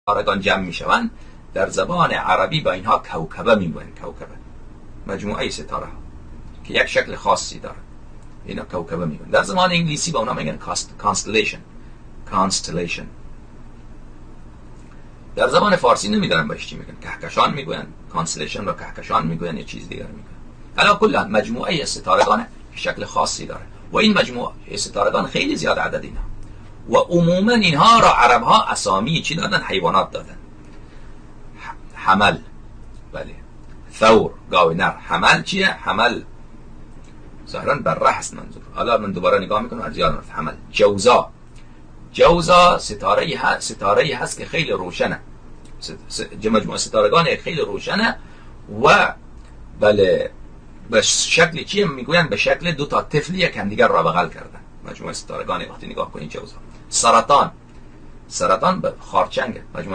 ستارگان جمع میشوند در زبان عربی با اینها کوکبه میگویند. کوکبه مجموعه ستاره ها که یک شکل خاصی داره، اینا کوکبه میگویند. در زبان انگلیسی با اونا میگن constellation. در زبان فارسی نمیدونم باش چی میگن، کهکشان میگویند، کانستلیشن رو کهکشان میگویند، یا چیز دیگر میگن. علا کلا مجموعه ستارگان شکل خاصی داره و این مجموعه ستارگان خیلی زیاد عدد اینا و عموما اینها را عرب ها اسامی چی دادن؟ حیوانات دادن. حمل، بله، ثور گاو نر. حمل چیه؟ حمل ظاهرا بره هست منظور. حالا من دوباره نگاه میکنم از یادم رفت. حمل. جوزا ستاره هست که خیلی روشنه، مجموعه ستارگان خیلی روشنه و بله به شکل چیه میگوین؟ به شکل دو تا طفل یک همدیگر را بغل کردن. مجموعه ستارگان وقتی نگاه کنید جوزا. سرطان به خارچنگ، مجموعه